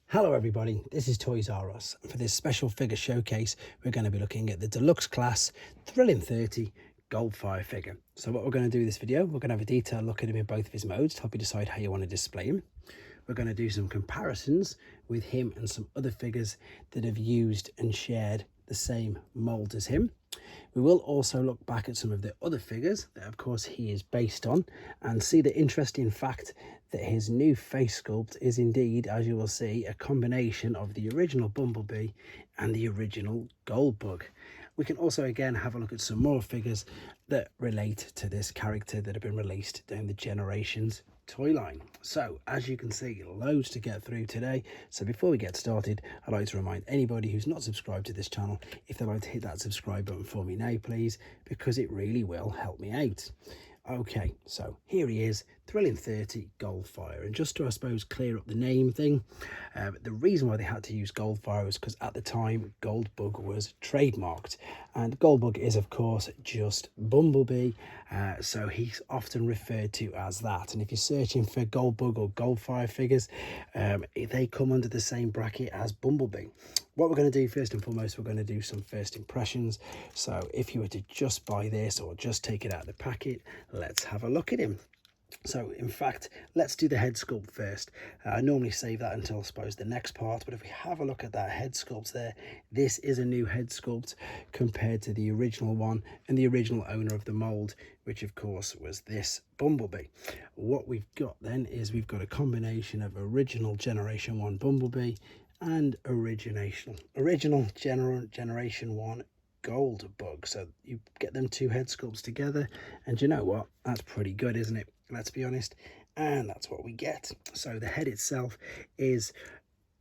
Hello everybody, this is Toys R Us. For this special figure showcase, we're going to be looking at the deluxe class Thrilling 30 Goldfire figure. So what we're going to do in this video, we're going to have a detailed look at him in both of his modes to help you decide how you want to display him. We're going to do some comparisons with him and some other figures that have used and shared the same mould as him. We will also look back at some of the other figures that of course he is based on and see the interesting fact that his new face sculpt is indeed, as you will see, a combination of the original Bumblebee and the original Goldbug. We can also again have a look at some more figures that relate to this character that have been released down the generations toy line. So as you can see, loads to get through today. So before we get started, I'd like to remind anybody who's not subscribed to this channel, if they'd like to hit that subscribe button for me now please, because it really will help me out. Okay, so here he is, Thrilling 30 Goldfire. And just to, I suppose, clear up the name thing, the reason why they had to use Goldfire was because at the time Goldbug was trademarked, and Goldbug is of course just Bumblebee, so he's often referred to as that. And if you're searching for Goldbug or Goldfire figures, they come under the same bracket as Bumblebee. What we're going to do first and foremost, we're going to do some first impressions. So if you were to just buy this or just take it out of the packet, let's have a look at him. So in fact, let's do the head sculpt first. I normally save that until I suppose the next part, but if we have a look at that head sculpt there, this is a new head sculpt compared to the original one and the original owner of the mold, which of course was this Bumblebee. What we've got then is we've got a combination of original Generation 1 Bumblebee and original Generation 1 Goldbug. So you get them two head sculpts together, and you know what, that's pretty good, isn't it? Let's be honest. And that's what we get. So the head itself is,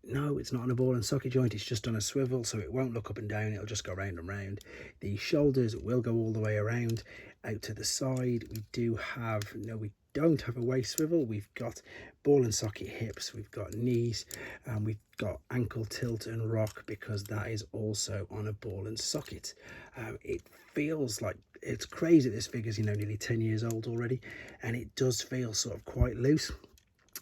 no, it's not on a ball and socket joint, it's just on a swivel, so it won't look up and down, it'll just go round and round. The shoulders will go all the way around out to the side. We do have, no, we don't have a waist swivel. We've got ball and socket hips, we've got knees, and we've got ankle tilt and rock, because that is also on a ball and socket. It feels like, it's crazy, this figure's, you know, nearly 10 years old already, and it does feel sort of quite loose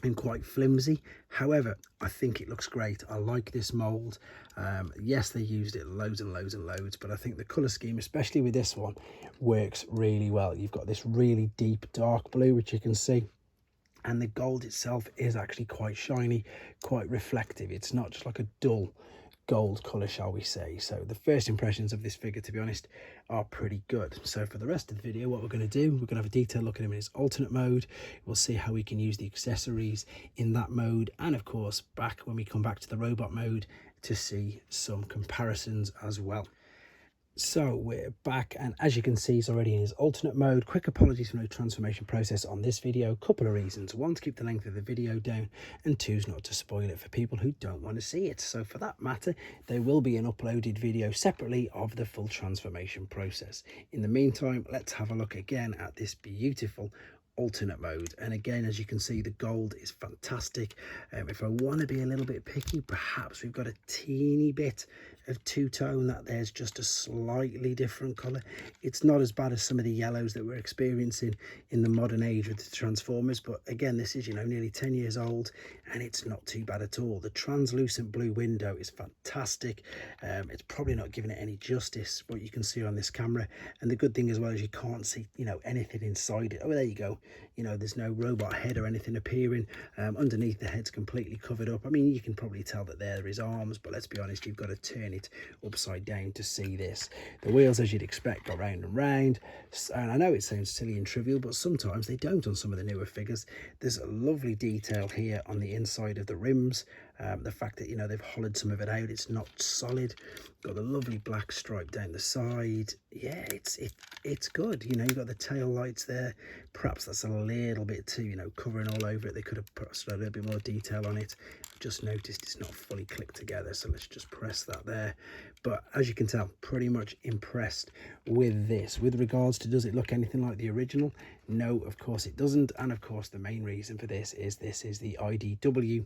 and quite flimsy. However, I think it looks great. I like this mold. Yes, they used it loads and loads and loads, but I think the color scheme, especially with this one, works really well. You've got this really deep dark blue, which you can see, and the gold itself is actually quite shiny, quite reflective. It's not just like a dull gold color, shall we say. So the first impressions of this figure, to be honest, are pretty good. So for the rest of the video, what we're going to do, we're going to have a detailed look at him in his alternate mode. We'll see how we can use the accessories in that mode, and of course back when we come back to the robot mode to see some comparisons as well. So we're back, and as you can see, he's already in his alternate mode. Quick apologies for no transformation process on this video. Couple of reasons: one, to keep the length of the video down, and two, not to spoil it for people who don't want to see it. So for that matter, there will be an uploaded video separately of the full transformation process. In the meantime, let's have a look again at this beautiful alternate mode. And again, as you can see, the gold is fantastic. If I want to be a little bit picky, perhaps we've got a teeny bit of two-tone, that there's just a slightly different color. It's not as bad as some of the yellows that we're experiencing in the modern age with the Transformers, but again, this is, you know, nearly 10 years old, and it's not too bad at all. The translucent blue window is fantastic. It's probably not giving it any justice, what you can see on this camera. And the good thing as well is you can't see, you know, anything inside it. Oh, there you go. You know, there's no robot head or anything appearing. Underneath, the head's completely covered up. I mean, you can probably tell that there is arms, but let's be honest, you've got to turn it upside down to see this. The wheels, as you'd expect, go round and round. And I know it sounds silly and trivial, but sometimes they don't on some of the newer figures. There's a lovely detail here on the inside of the rims. The fact that, you know, they've hollowed some of it out, it's not solid. Got the lovely black stripe down the side. Yeah, it's good. You know, you've got the tail lights there. Perhaps that's a little bit too, you know, covering all over it. They could have put a little bit more detail on it. I've just noticed it's not fully clicked together, so let's just press that there. But as you can tell, pretty much impressed with this. With regards to does it look anything like the original? No, of course it doesn't. And of course the main reason for this is the IDW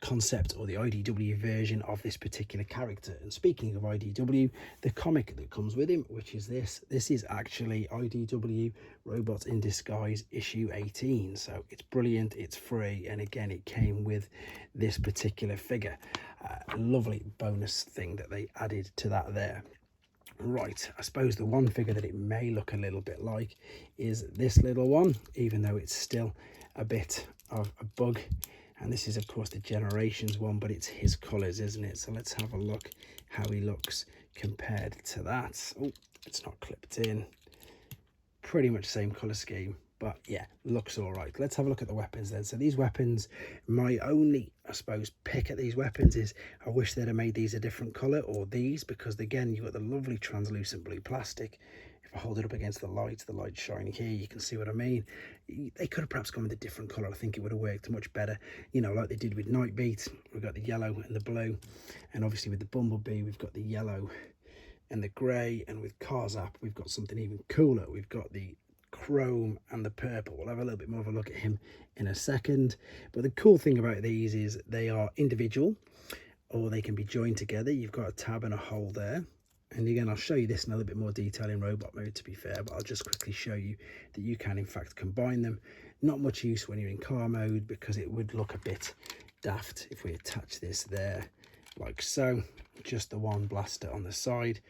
concept, or the IDW version of this particular character. And speaking of IDW, the comic that comes with him, which is this is actually IDW Robots in Disguise issue 18. So it's brilliant, it's free, and again it came with this particular figure. Lovely bonus thing that they added to that there. Right, I suppose the one figure that it may look a little bit like is this little one, even though it's still a bit of a bug. And this is of course the Generations one, but it's his colours, isn't it? So let's have a look how he looks compared to that. Oh, it's not clipped in. Pretty much same colour scheme, but yeah, looks all right. Let's have a look at the weapons then. So these weapons, my only, I suppose, pick at these weapons is I wish they'd have made these a different colour, or these, because again, you've got the lovely translucent blue plastic. If I hold it up against the light's shining here, you can see what I mean. They could have perhaps gone with a different colour. I think it would have worked much better, you know, like they did with Nightbeat. We've got the yellow and the blue, and obviously with the Bumblebee, we've got the yellow and the grey, and with Karzap, we've got something even cooler. We've got the chrome and the purple. We'll have a little bit more of a look at him in a second. But the cool thing about these is they are individual, or they can be joined together. You've got a tab and a hole there. And again, I'll show you this in a little bit more detail in robot mode, to be fair, but I'll just quickly show you that you can in fact combine them. Not much use when you're in car mode, because it would look a bit daft if we attach this there like so. Just the one blaster on the side.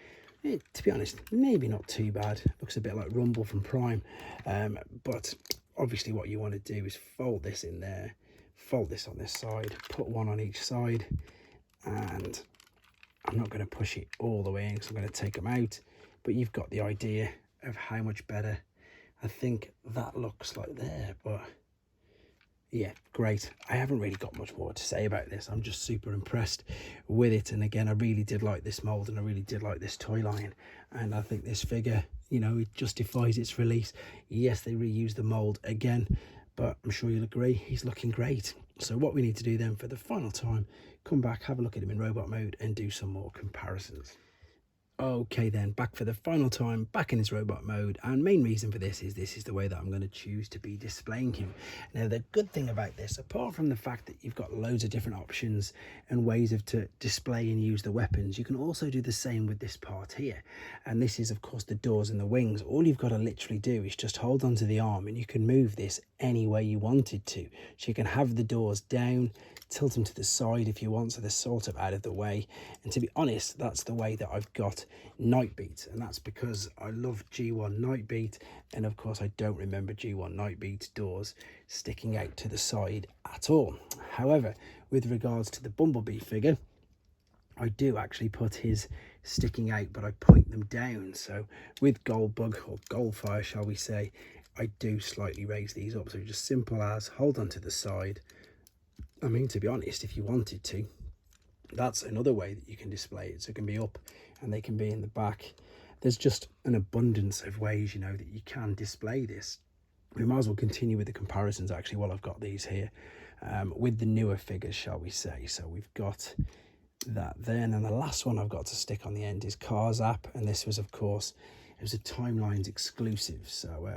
To be honest, maybe not too bad. Looks a bit like Rumble from Prime, but obviously what you want to do is fold this in there, fold this on this side, put one on each side, and I'm not going to push it all the way in because I'm going to take them out, but you've got the idea of how much better I think that looks like there. But yeah, great. I haven't really got much more to say about this. I'm just super impressed with it. And again, I really did like this mold, and I really did like this toy line. And I think this figure, you know, it justifies its release. Yes, they reused the mold again, but I'm sure you'll agree, he's looking great. So what we need to do then for the final time, come back, have a look at him in robot mode, and do some more comparisons. Okay then, back for the final time, back in his robot mode, and main reason for this is the way that I'm going to choose to be displaying him. Now the good thing about this, apart from the fact that you've got loads of different options and ways of to display and use the weapons, you can also do the same with this part here. And this is of course the doors and the wings. All you've got to literally do is just hold onto the arm, and you can move this any way you wanted to. So you can have the doors down, tilt them to the side if you want, so they're sort of out of the way. And to be honest, that's the way that I've got Nightbeat, and that's because I love G1 Nightbeat, and of course I don't remember G1 Nightbeat doors sticking out to the side at all. However, with regards to the Bumblebee figure, I do actually put his sticking out, but I point them down. So with Goldbug, or Goldfire shall we say, I do slightly raise these up. So just simple as hold on to the side. I mean, to be honest, if you wanted to, that's another way that you can display it. So it can be up and they can be in the back. There's just an abundance of ways, you know, that you can display this. We might as well continue with the comparisons actually while I've got these here, with the newer figures, shall we say. So we've got that then, and the last one I've got to stick on the end is Karzap, and this was of course, it was a Timelines exclusive. So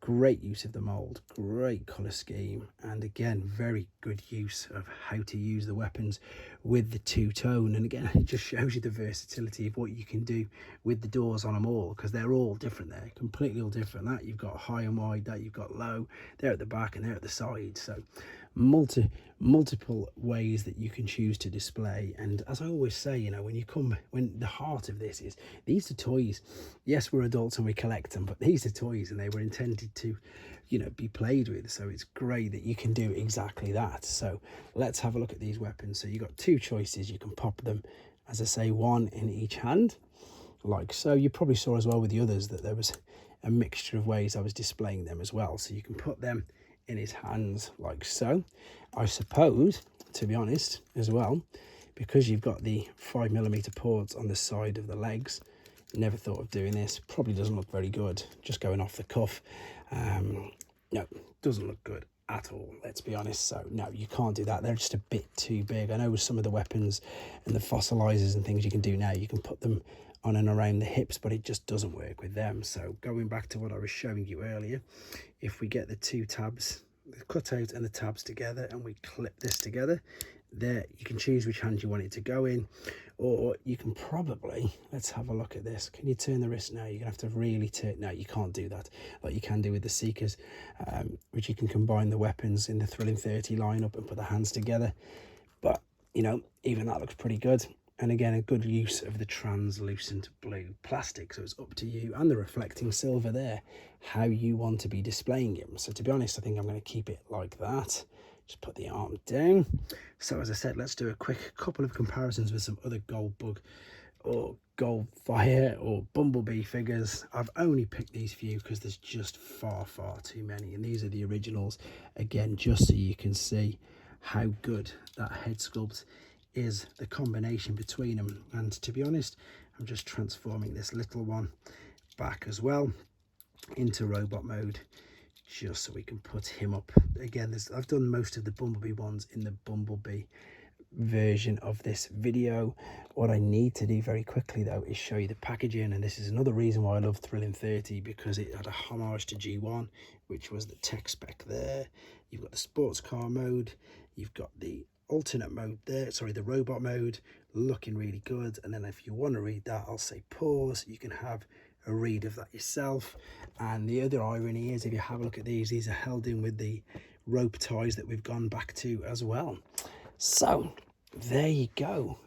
great use of the mold, great color scheme, and again very good use of how to use the weapons with the two-tone. And again, it just shows you the versatility of what you can do with the doors on them all, because they're all different. They're completely all different. That you've got high and wide, that you've got low, they're at the back and they're at the side. So multiple ways that you can choose to display. And as I always say, you know, when the heart of this is, these are toys. Yes, we're adults and we collect them, but these are toys, and they were intended to, you know, be played with. So it's great that you can do exactly that. So let's have a look at these weapons. So you've got two choices. You can pop them, as I say, one in each hand like so. You probably saw as well with the others that there was a mixture of ways I was displaying them as well. So you can put them in his hands like so. I suppose, to be honest as well, because you've got the 5mm ports on the side of the legs, never thought of doing this, probably doesn't look very good, just going off the cuff. No, doesn't look good at all, let's be honest. So no, you can't do that. They're just a bit too big. I know with some of the weapons and the fossilizers and things you can do now, you can put them on and around the hips, but it just doesn't work with them. So going back to what I was showing you earlier, if we get the two tabs, the cutout and the tabs together, and we clip this together, there you can choose which hand you want it to go in, or you can probably, let's have a look at this. Can you turn the wrist now? You're gonna have to really turn. No, you can't do that like you can do with the Seekers, which you can combine the weapons in the Thrilling 30 lineup and put the hands together. But you know, even that looks pretty good. And again, a good use of the translucent blue plastic. So it's up to you, and the reflecting silver there, how you want to be displaying him. So to be honest, I think I'm going to keep it like that. Just put the arm down. So as I said, let's do a quick couple of comparisons with some other Goldbug or Goldfire or Bumblebee figures. I've only picked these few because there's just far too many, and these are the originals. Again, just so you can see how good that head sculpt is, the combination between them. And to be honest, I'm just transforming this little one back as well into robot mode, just so we can put him up. Again, I've done most of the Bumblebee ones in the Bumblebee version of this video. What I need to do very quickly though is show you the packaging, and this is another reason why I love Thrilling 30, because it had a homage to G1, which was the tech spec there. You've got the sports car mode, you've got the alternate mode there, sorry, the robot mode, looking really good. And then if you want to read that, I'll say pause, you can have a read of that yourself. And the other irony is, if you have a look at these are held in with the rope ties that we've gone back to as well. So there you go.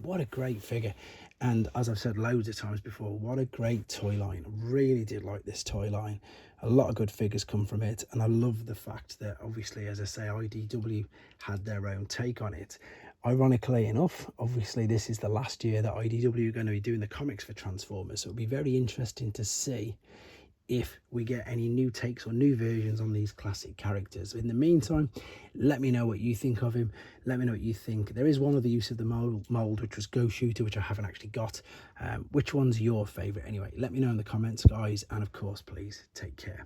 What a great figure. And as I've said loads of times before, what a great toy line. I really did like this toy line. A lot of good figures come from it, and I love the fact that obviously, as I say, IDW had their own take on it. Ironically enough, obviously this is the last year that IDW are going to be doing the comics for Transformers, so it'll be very interesting to see if we get any new takes or new versions on these classic characters. In the meantime, let me know what you think of him. Let me know what you think. There is one other use of the mould, which was Ghost Shooter, which I haven't actually got. Which one's your favourite anyway? Let me know in the comments, guys, and of course, please take care.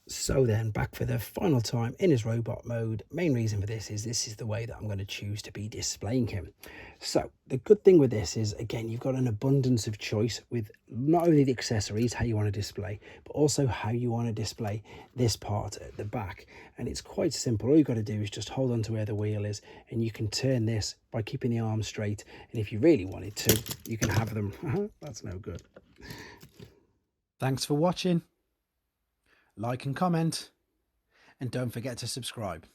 So then, back for the final time in his robot mode. Main reason for this is the way that I'm going to choose to be displaying him. So the good thing with this is, again, you've got an abundance of choice with not only the accessories, how you want to display, but also how you want to display this part at the back. And it's quite simple. All you've got to do is just hold on to where the wheel is, and you can turn this by keeping the arm straight. And if you really wanted to, you can have them. That's no good. Thanks for watching. Like and comment, and don't forget to subscribe.